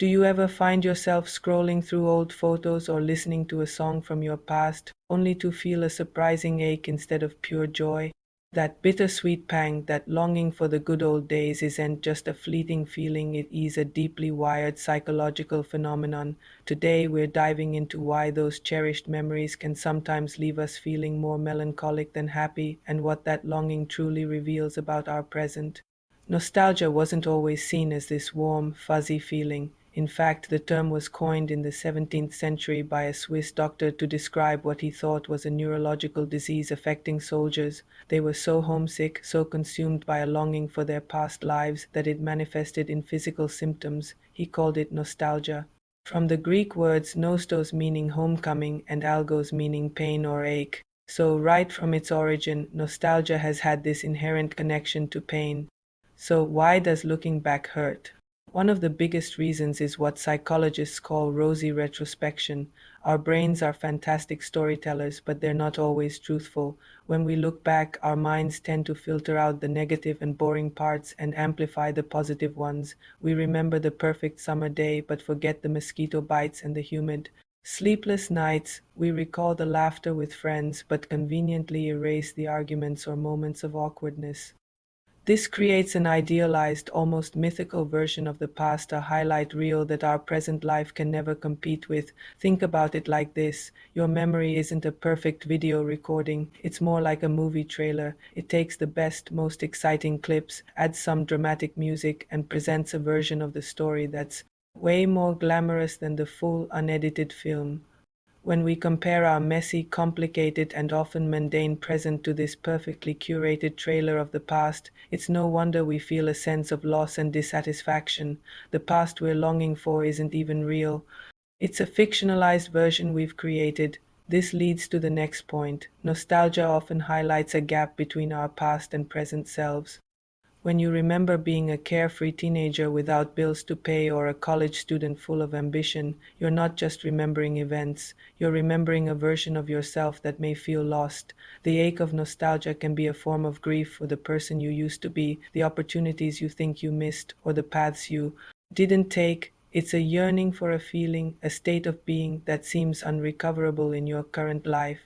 Do you ever find yourself scrolling through old photos or listening to a song from your past, only to feel a surprising ache instead of pure joy? That bittersweet pang, that longing for the good old days, isn't just a fleeting feeling, it is a deeply wired psychological phenomenon. Today, we're diving into why those cherished memories can sometimes leave us feeling more melancholic than happy, and what that longing truly reveals about our present. Nostalgia wasn't always seen as this warm, fuzzy feeling. In fact, the term was coined in the 17th century by a Swiss doctor to describe what he thought was a neurological disease affecting soldiers. They were so homesick, so consumed by a longing for their past lives that it manifested in physical symptoms. He called it nostalgia. From the Greek words nostos meaning homecoming and algos meaning pain or ache. So, right from its origin, nostalgia has had this inherent connection to pain. So, why does looking back hurt? One of the biggest reasons is what psychologists call rosy retrospection. Our brains are fantastic storytellers, but they're not always truthful. When we look back, our minds tend to filter out the negative and boring parts and amplify the positive ones. We remember the perfect summer day, but forget the mosquito bites and the humid, sleepless nights. We recall the laughter with friends, but conveniently erase the arguments or moments of awkwardness. This creates an idealized, almost mythical version of the past, a highlight reel that our present life can never compete with. Think about it like this: your memory isn't a perfect video recording, it's more like a movie trailer. It takes the best, most exciting clips, adds some dramatic music, and presents a version of the story that's way more glamorous than the full, unedited film. When we compare our messy, complicated, and often mundane present to this perfectly curated trailer of the past, it's no wonder we feel a sense of loss and dissatisfaction. The past we're longing for isn't even real. It's a fictionalized version we've created. This leads to the next point. Nostalgia often highlights a gap between our past and present selves. When you remember being a carefree teenager without bills to pay or a college student full of ambition, you're not just remembering events, you're remembering a version of yourself that may feel lost. The ache of nostalgia can be a form of grief for the person you used to be, the opportunities you think you missed, or the paths you didn't take. It's a yearning for a feeling, a state of being that seems unrecoverable in your current life.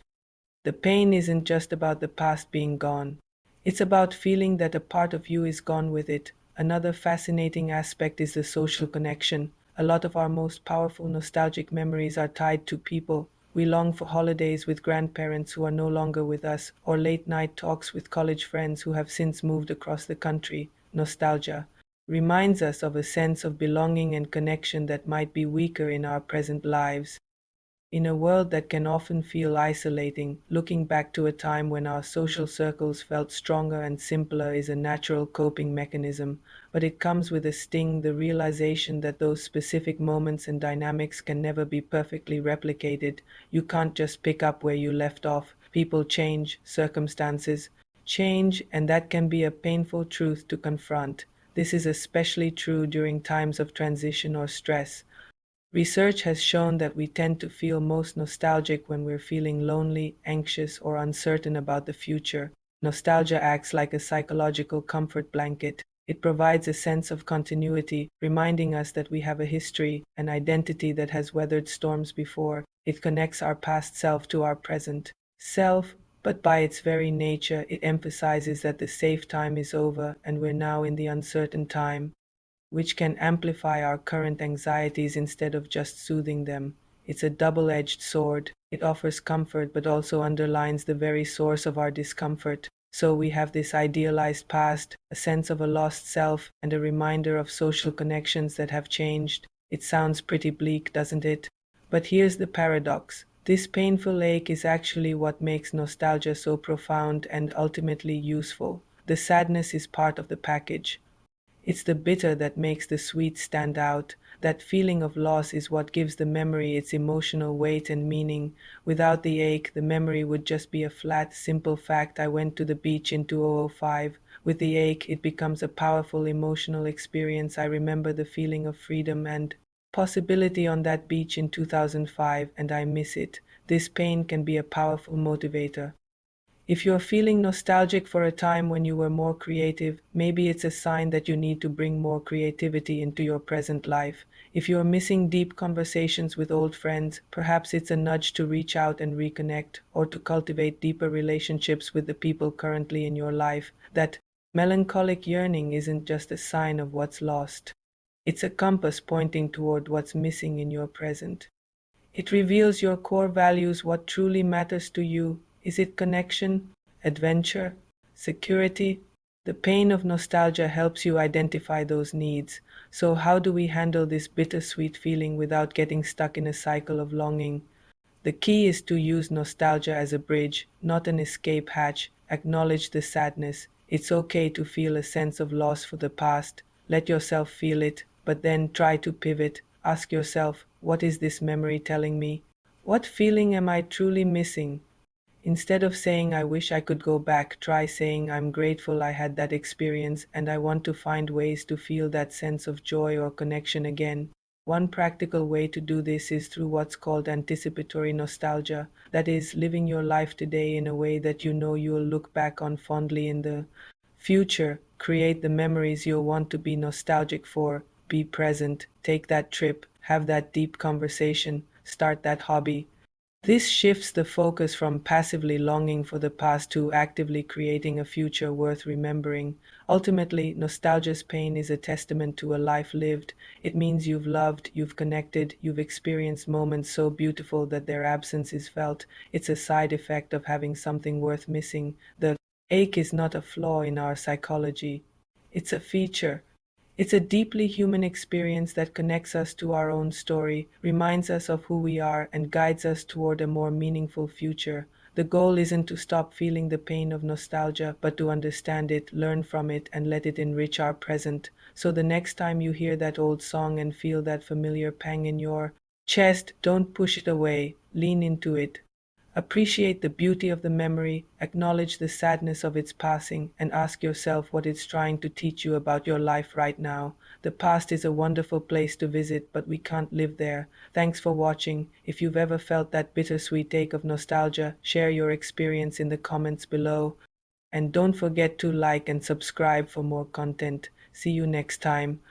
The pain isn't just about the past being gone. It's about feeling that a part of you is gone with it. Another fascinating aspect is the social connection. A lot of our most powerful nostalgic memories are tied to people. We long for holidays with grandparents who are no longer with us, or late night talks with college friends who have since moved across the country. Nostalgia reminds us of a sense of belonging and connection that might be weaker in our present lives. In a world that can often feel isolating, looking back to a time when our social circles felt stronger and simpler is a natural coping mechanism, but it comes with a sting, the realization that those specific moments and dynamics can never be perfectly replicated. You can't just pick up where you left off. People change, circumstances change, and that can be a painful truth to confront. This is especially true during times of transition or stress. Research has shown that we tend to feel most nostalgic when we're feeling lonely, anxious, or uncertain about the future. Nostalgia acts like a psychological comfort blanket. It provides a sense of continuity, reminding us that we have a history, an identity that has weathered storms before. It connects our past self to our present self, but by its very nature, it emphasizes that the safe time is over and we're now in the uncertain time, which can amplify our current anxieties instead of just soothing them. It's a double edged sword. It offers comfort but also underlines the very source of our discomfort. So we have this idealized past, a sense of a lost self, and a reminder of social connections that have changed. It sounds pretty bleak, doesn't it? But here's the paradox. This painful ache is actually what makes nostalgia so profound and ultimately useful. The sadness is part of the package. It's the bitter that makes the sweet stand out. That feeling of loss is what gives the memory its emotional weight and meaning. Without the ache, the memory would just be a flat, simple fact: I went to the beach in 2005. With the ache, it becomes a powerful emotional experience. I remember the feeling of freedom and possibility on that beach in 2005, and I miss it. This pain can be a powerful motivator. If you're feeling nostalgic for a time when you were more creative, maybe it's a sign that you need to bring more creativity into your present life. If you're missing deep conversations with old friends, perhaps it's a nudge to reach out and reconnect, or to cultivate deeper relationships with the people currently in your life. That melancholic yearning isn't just a sign of what's lost. It's a compass pointing toward what's missing in your present. It reveals your core values, what truly matters to you. Is it connection, adventure, security? The pain of nostalgia helps you identify those needs. So, how do we handle this bittersweet feeling without getting stuck in a cycle of longing? The key is to use nostalgia as a bridge, not an escape hatch. Acknowledge the sadness. It's okay to feel a sense of loss for the past. Let yourself feel it, but then try to pivot. Ask yourself, what is this memory telling me? What feeling am I truly missing? Instead of saying, I wish I could go back, try saying, I'm grateful I had that experience and I want to find ways to feel that sense of joy or connection again. One practical way to do this is through what's called anticipatory nostalgia, that is, living your life today in a way that you know you'll look back on fondly in the future. Create the memories you'll want to be nostalgic for. Be present, take that trip, have that deep conversation, start that hobby. This shifts the focus from passively longing for the past to actively creating a future worth remembering. Ultimately, nostalgia's pain is a testament to a life lived. It means you've loved, you've connected, you've experienced moments so beautiful that their absence is felt. It's a side effect of having something worth missing. The ache is not a flaw in our psychology, it's a feature. It's a deeply human experience that connects us to our own story, reminds us of who we are, and guides us toward a more meaningful future. The goal isn't to stop feeling the pain of nostalgia, but to understand it, learn from it, and let it enrich our present. So the next time you hear that old song and feel that familiar pang in your chest, don't push it away, lean into it. Appreciate the beauty of the memory, acknowledge the sadness of its passing, and ask yourself what it's trying to teach you about your life right now. The past is a wonderful place to visit, but we can't live there. Thanks for watching. If you've ever felt that bittersweet ache of nostalgia, share your experience in the comments below. And don't forget to like and subscribe for more content. See you next time.